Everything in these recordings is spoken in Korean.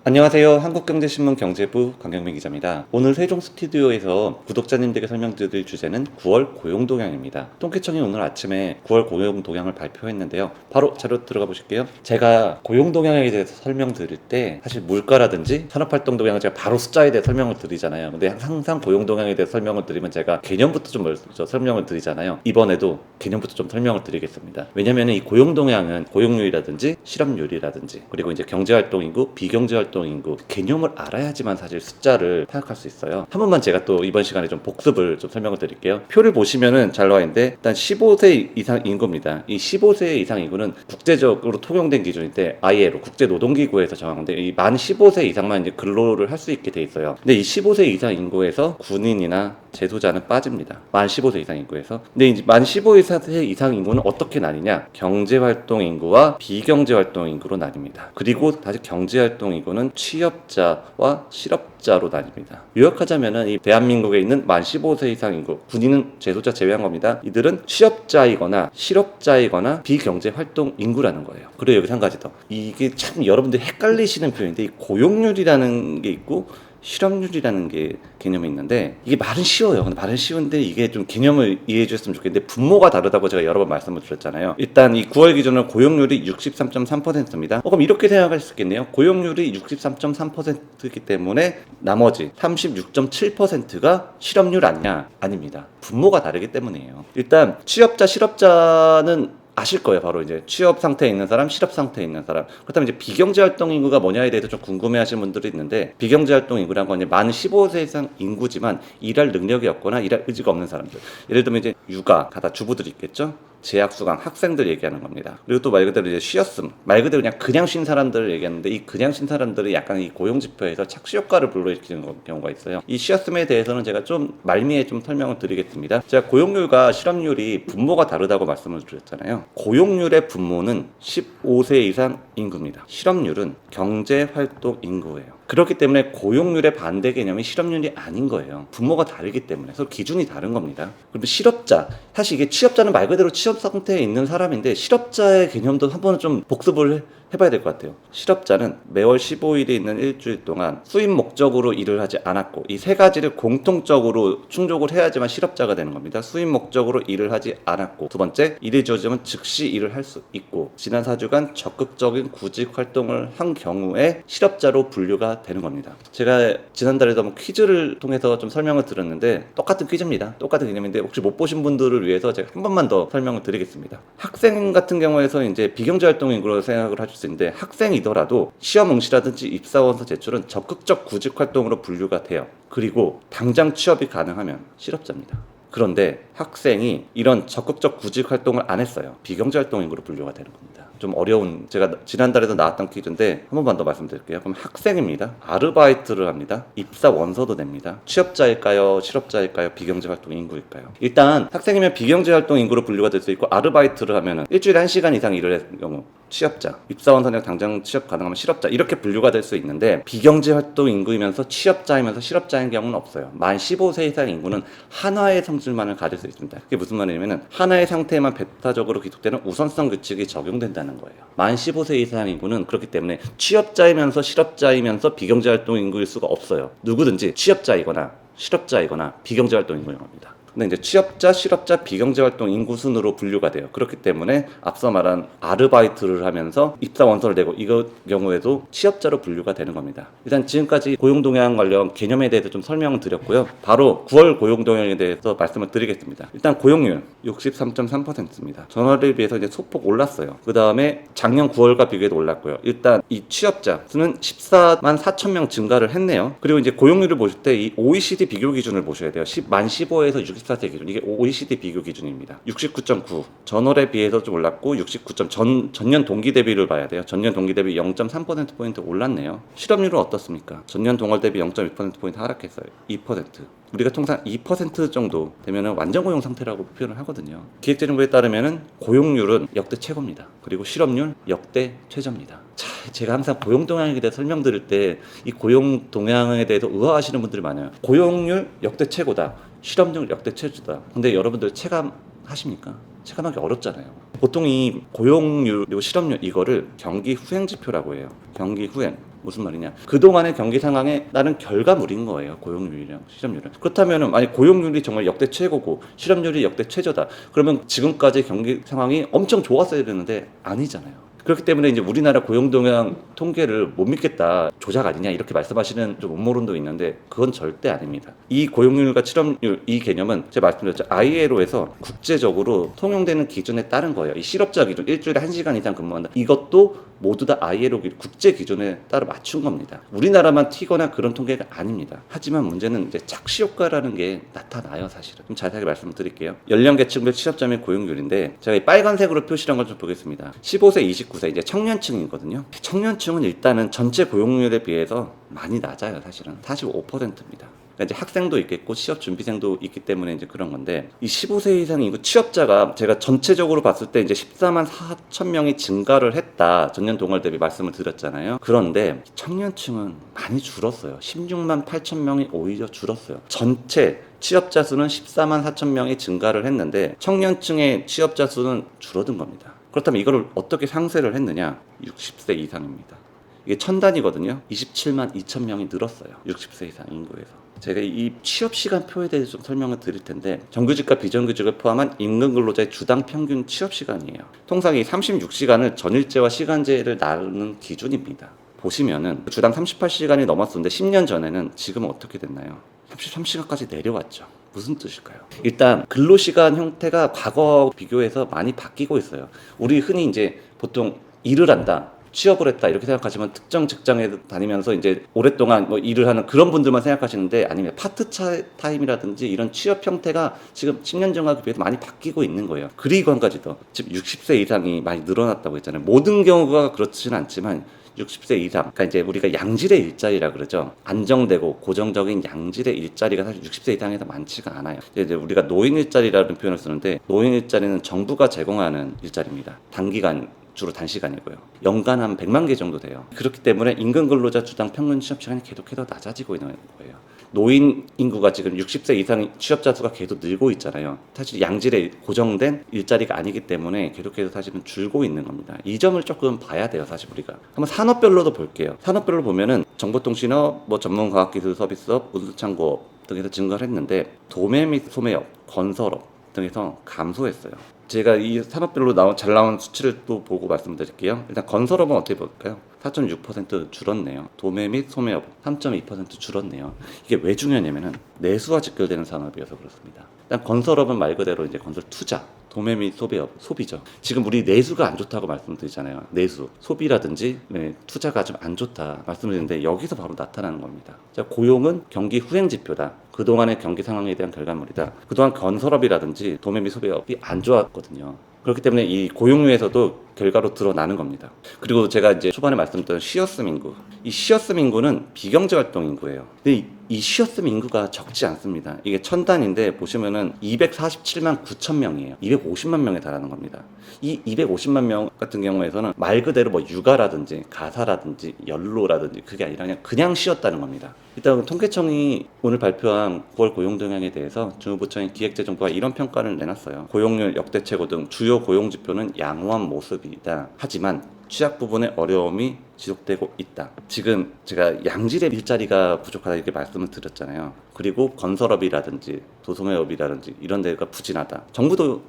안녕하세요. 한국경제신문 경제부 강경민 기자입니다. 오늘 세종 스튜디오에서 구독자님들에게 설명드릴 주제는 9월 고용 동향입니다. 통계청이 오늘 아침에 9월 고용 동향을 발표했는데요. 바로 자료 들어가 보실게요. 제가 고용 동향에 대해서 설명드릴 때 사실 물가라든지 산업활동 동향을 제가 바로 숫자에 대해 설명을 드리잖아요. 근데 항상 고용 동향에 대해 설명을 드리면 제가 개념부터 좀 먼저 설명을 드리잖아요. 이번에도 개념부터 좀 설명을 드리겠습니다. 왜냐면 이 고용 동향은 고용률이라든지 실업률이라든지 그리고 이제 경제활동인구, 비경제활동 인구 개념을 알아야지만 사실 숫자를 파악할 수 있어요. 한 번만 제가 또 이번 시간에 좀 복습을 좀 설명을 드릴게요. 표를 보시면은 잘 나와 있는데 일단 15세 이상 인구입니다. 이 15세 이상 인구는 국제적으로 통용된 기준인데 ILO 국제노동기구에서 정하는데 이 만 15세 이상만 이제 근로를 할 수 있게 돼 있어요. 근데 이 15세 이상 인구에서 군인이나 재소자는 빠집니다. 만 15세 이상 인구에서. 근데 이제 만 15세 이상 인구는 어떻게 나뉘냐? 경제활동 인구와 비경제활동 인구로 나뉩니다. 그리고 다시 경제활동 인구는 취업자와 실업자로 나뉩니다. 요약하자면은 이 대한민국에 있는 만 15세 이상 인구, 군인은 재소자 제외한 겁니다. 이들은 취업자이거나 실업자이거나 비경제활동 인구라는 거예요. 그리고 여기서 한 가지 더. 이게 참 여러분들 헷갈리시는 표현인데 이 고용률이라는 게 있고 실업률이라는 게 개념이 있는데 이게 말은 쉬워요. 근데 말은 쉬운데 이게 좀 개념을 이해해 주셨으면 좋겠는데 분모가 다르다고 제가 여러 번 말씀을 드렸잖아요. 일단 이 9월 기준으로 고용률이 63.3%입니다. 그럼 이렇게 생각할 수 있겠네요. 고용률이 63.3%이기 때문에 나머지 36.7%가 실업률 아니냐? 아닙니다. 분모가 다르기 때문이에요. 일단 취업자, 실업자는 아실 거예요. 바로 이제 취업 상태에 있는 사람, 실업 상태에 있는 사람. 그렇다면 이제 비경제활동 인구가 뭐냐에 대해서 좀 궁금해하시는 분들이 있는데 비경제활동 인구란 건 이제 만 15세 이상 인구지만 일할 능력이 없거나 일할 의지가 없는 사람들. 예를 들면 이제 육아, 다 주부들이 있겠죠. 재학수강 학생들 얘기하는 겁니다. 그리고 또 말 그대로 이제 쉬었음, 말 그대로 그냥 쉰 사람들을 얘기하는데 이 그냥 쉰 사람들이 약간 이 고용 지표에서 착시 효과를 불러일으키는 경우가 있어요. 이 쉬었음에 대해서는 제가 좀 말미에 좀 설명을 드리겠습니다. 제가 고용률과 실업률이 분모가 다르다고 말씀을 드렸잖아요. 고용률의 분모는 15세 이상 인구입니다. 실업률은 경제활동 인구예요. 그렇기 때문에 고용률의 반대 개념이 실업률이 아닌 거예요. 분모가 다르기 때문에 서로 기준이 다른 겁니다. 그리고 실업자, 사실 이게 취업자는 말 그대로 취업 상태에 있는 사람인데 실업자의 개념도 한 번은 좀 복습을 해봐야 될 것 같아요. 실업자는 매월 15일이 있는 일주일 동안 수입 목적으로 일을 하지 않았고 이 세 가지를 공통적으로 충족을 해야지만 실업자가 되는 겁니다. 수입 목적으로 일을 하지 않았고, 두 번째, 일이 주어지면 즉시 일을 할 수 있고, 지난 4주간 적극적인 구직 활동을 한 경우에 실업자로 분류가 되는 겁니다. 제가 지난달에도 한번 퀴즈를 통해서 좀 설명을 드렸는데 똑같은 퀴즈입니다. 똑같은 개념인데 혹시 못 보신 분들을 위해서 제가 한 번만 더 설명을 드리겠습니다. 학생 같은 경우에서 이제 비경제활동 인구로 생각을 하실 수 있는데 학생이더라도 시험 응시라든지 입사원서 제출은 적극적 구직 활동으로 분류가 돼요. 그리고 당장 취업이 가능하면 실업자입니다. 그런데 학생이 이런 적극적 구직 활동을 안 했어요. 비경제활동 인구로 분류가 되는 겁니다. 좀 어려운, 제가 지난달에도 나왔던 퀴즈인데 한 번만 더 말씀드릴게요. 그럼 학생입니다. 아르바이트를 합니다. 입사 원서도 냅니다. 취업자일까요? 실업자일까요? 비경제활동 인구일까요? 일단 학생이면 비경제활동 인구로 분류가 될 수 있고, 아르바이트를 하면은 일주일에 1시간 이상 일을 했을 경우 취업자, 입사 원서는 당장 취업 가능하면 실업자, 이렇게 분류가 될 수 있는데 비경제활동 인구이면서 취업자이면서 실업자인 경우는 없어요. 만 15세 이상 인구는 한화의 성질만을 가질 수 있습니다. 그게 무슨 말이냐면 한화의 상태에만 배타적으로 기록되는 우선성 규칙이 적용된다는 거예요. 만 15세 이상 인구는 그렇기 때문에 취업자이면서 실업자이면서 비경제활동 인구일 수가 없어요. 누구든지 취업자이거나 실업자이거나 비경제활동 인구인 겁니다. 근데 이제 취업자, 실업자, 비경제활동 인구 순으로 분류가 돼요. 그렇기 때문에 앞서 말한 아르바이트를 하면서 입사 원서를 내고 이거 경우에도 취업자로 분류가 되는 겁니다. 일단 지금까지 고용동향 관련 개념에 대해서 좀 설명을 드렸고요. 바로 9월 고용동향에 대해서 말씀을 드리겠습니다. 일단 고용률 63.3%입니다. 전월에 비해서 이제 소폭 올랐어요. 그 다음에 작년 9월과 비교해도 올랐고요. 일단 이 취업자 수는 14만 4천 명 증가를 했네요. 그리고 이제 고용률을 보실 때 이 OECD 비교 기준을 보셔야 돼요. 만 15에서 64세 기준, 이게 OECD 비교 기준입니다. 69.9, 전월에 비해서 좀 올랐고 69점, 전년 동기 대비를 봐야 돼요. 전년 동기 대비 0.3%포인트 올랐네요. 실업률은 어떻습니까? 전년 동월 대비 0.2%포인트 하락했어요. 2%. 우리가 통상 2% 정도 되면 완전 고용 상태라고 표현을 하거든요. 기획재정부에 따르면 고용률은 역대 최고입니다. 그리고 실업률 역대 최저입니다. 자, 제가 항상 고용 동향에 대해 설명드릴 때 이 고용 동향에 대해서 의아하시는 분들이 많아요. 고용률 역대 최고다. 실업률 역대 최저다. 근데 여러분들 체감하십니까? 체감하기 어렵잖아요. 보통 이 고용률 그리고 실업률 이거를 경기 후행 지표라고 해요. 경기 후행. 무슨 말이냐? 그동안의 경기 상황에 따른 결과물인 거예요. 고용률이랑 실업률은. 그렇다면은 만약 고용률이 정말 역대 최고고 실업률이 역대 최저다. 그러면 지금까지 경기 상황이 엄청 좋았어야 되는데 아니잖아요. 그렇기 때문에 이제 우리나라 고용동향 통계를 못 믿겠다, 조작 아니냐 이렇게 말씀하시는 좀 음모론도 있는데 그건 절대 아닙니다. 이 고용률과 실업률 이 개념은 제가 말씀드렸죠. ILO에서 국제적으로 통용되는 기준에 따른 거예요. 이 실업자 기준, 일주일에 1시간 이상 근무한다. 이것도 모두 다 ILO 국제 기준에 따라 맞춘 겁니다. 우리나라만 튀거나 그런 통계가 아닙니다. 하지만 문제는 이제 착시 효과라는 게 나타나요, 사실은. 좀 자세하게 말씀을 드릴게요. 연령 계층별 실업자 및 고용률인데 제가 이 빨간색으로 표시한 걸 좀 보겠습니다. 15세, 29세 이제 청년층이거든요. 청년층은 일단은 전체 고용률에 비해서 많이 낮아요, 사실은. 45%입니다. 그러니까 이제 학생도 있겠고 취업 준비생도 있기 때문에 이제 그런 건데 이 15세 이상 인구 취업자가 제가 전체적으로 봤을 때 이제 14만 4천 명이 증가를 했다. 전년 동월 대비 말씀을 드렸잖아요. 그런데 청년층은 많이 줄었어요. 16만 8천 명이 오히려 줄었어요. 전체 취업자 수는 14만 4천 명이 증가를 했는데 청년층의 취업자 수는 줄어든 겁니다. 그렇다면 이거를 어떻게 상쇄를 했느냐? 60세 이상입니다. 이게 1000단위거든요. 27만 2천 명이 늘었어요. 60세 이상 인구에서. 제가 이 취업시간표에 대해서 좀 설명을 드릴 텐데 정규직과 비정규직을 포함한 임금 근로자의 주당 평균 취업시간이에요. 통상 이 36시간을 전일제와 시간제를 나누는 기준입니다. 보시면은 주당 38시간이 넘었었는데 10년 전에는 지금은 어떻게 됐나요? 33시간까지 내려왔죠. 무슨 뜻일까요? 일단 근로시간 형태가 과거 비교해서 많이 바뀌고 있어요. 우리 흔히 이제 보통 일을 한다, 취업을 했다 이렇게 생각하시면 특정 직장에 다니면서 이제 오랫동안 뭐 일을 하는 그런 분들만 생각하시는데 아니면 파트타임이라든지 이런 취업 형태가 지금 10년 전과 비해서 많이 바뀌고 있는 거예요. 그리고 한 가지 더, 지금 60세 이상이 많이 늘어났다고 했잖아요. 모든 경우가 그렇지는 않지만 60세 이상, 그러니까 이제 우리가 양질의 일자리라 그러죠. 안정되고 고정적인 양질의 일자리가 사실 60세 이상에서 많지가 않아요. 이제 우리가 노인 일자리라는 표현을 쓰는데 노인 일자리는 정부가 제공하는 일자리입니다. 단기간 주로 단시간이고요. 연간 한 100만 개 정도 돼요. 그렇기 때문에 임금 근로자 주당 평균 취업 시간이 계속해서 낮아지고 있는 거예요. 노인 인구가 지금 60세 이상 취업자 수가 계속 늘고 있잖아요. 사실 양질의 고정된 일자리가 아니기 때문에 계속해서 사실은 줄고 있는 겁니다. 이 점을 조금 봐야 돼요, 사실 우리가. 한번 산업별로도 볼게요. 산업별로 보면은 정보통신업, 뭐 전문과학기술 서비스업, 운수창고업 등에서 증가를 했는데 도매 및 소매업, 건설업 등에서 감소했어요. 제가 이 산업별로 잘 나온 수치를 또 보고 말씀드릴게요. 일단 건설업은 어떻게 볼까요? 4.6% 줄었네요. 도매 및 소매업 3.2% 줄었네요. 이게 왜 중요하냐면은 내수와 직결되는 산업이어서 그렇습니다. 일단 건설업은 말 그대로 이제 건설 투자, 도매 및 소비업, 소비죠. 지금 우리 내수가 안 좋다고 말씀드리잖아요. 내수, 소비라든지 투자가 좀 안 좋다 말씀드리는데 여기서 바로 나타나는 겁니다. 자, 고용은 경기 후행 지표다. 그동안의 경기 상황에 대한 결과물이다. 그동안 건설업이라든지 도매 및 소비업이 안 좋았거든요. 그렇기 때문에 이 고용률에서도 결과로 드러나는 겁니다. 그리고 제가 이제 초반에 말씀드렸던 쉬어슴 인구, 이 쉬어슴 인구는 비경제 활동 인구예요. 근데 이 쉬어슴 인구가 적지 않습니다. 이게 1000단인데 보시면은 247만 9천 명이에요. 250만 명에 달하는 겁니다. 이 250만 명 같은 경우에서는 말 그대로 뭐 육아라든지 가사라든지 연로라든지 그게 아니라 그냥 쉬었다는 겁니다. 일단 통계청이 오늘 발표한 9월 고용 동향에 대해서 주무부처인 기획재정부가 이런 평가를 내놨어요. 고용률 역대 최고 등 주요 고용 지표는 양호한 모습이다. 하지만 취약 부분의 어려움이 지속되고 있다. 지금 제가 양질의 일자리가 부족하다 이렇게 말씀을 드렸잖아요. 그리고 건설업이라든지 도소매업이라든지 이런 데가 부진하다. 정부도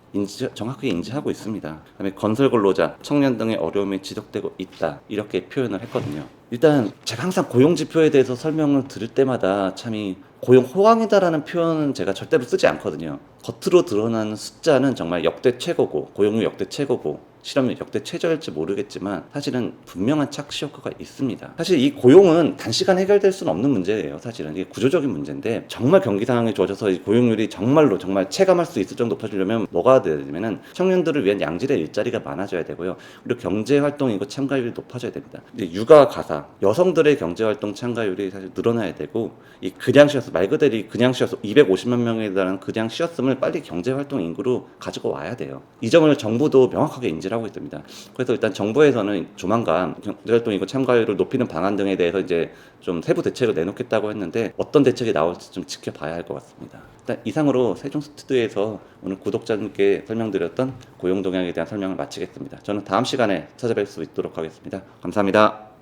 정확하게 인지하고 있습니다. 그다음에 건설 근로자, 청년 등의 어려움이 지속되고 있다. 이렇게 표현을 했거든요. 일단 제가 항상 고용 지표에 대해서 설명을 드릴 때마다 참이 고용 호황이다라는 표현은 제가 절대로 쓰지 않거든요. 겉으로 드러나는 숫자는 정말 역대 최고고 고용률 역대 최고고 실업률 역대 최저일지 모르겠지만 사실은 분명한 착시 효과가 있습니다. 사실 이 고용은 단시간 해결될 수는 없는 문제예요. 사실은 이게 구조적인 문제인데 정말 경기 상황이 좋아져서 이 고용률이 정말로 정말 체감할 수 있을 정도 높아지려면 뭐가 되냐면은 청년들을 위한 양질의 일자리가 많아져야 되고요. 그리고 경제활동 인구 참가율이 높아져야 됩니다. 이제 육아 가사 여성들의 경제활동 참가율이 사실 늘어나야 되고 이 그냥 쉬었어 말 그대로 그냥 쉬었어 250만 명에 달하는 그냥 쉬었음을 빨리 경제활동 인구로 가지고 와야 돼요. 이 점을 정부도 명확하게 인지를 하고 있습니다. 그래서 일단 정부에서는 조만간 경제활동 인구 참가율을 높이는 방안 등에 대해서 이제 좀 세부 대책을 내놓겠다고 했는데 어떤 대책이 나올지 좀 지켜봐야 할 것 같습니다. 일단 이상으로 세종 스튜디오에서 오늘 구독자님께 설명드렸던 고용 동향에 대한 설명을 마치겠습니다. 저는 다음 시간에 찾아뵐 수 있도록 하겠습니다. 감사합니다.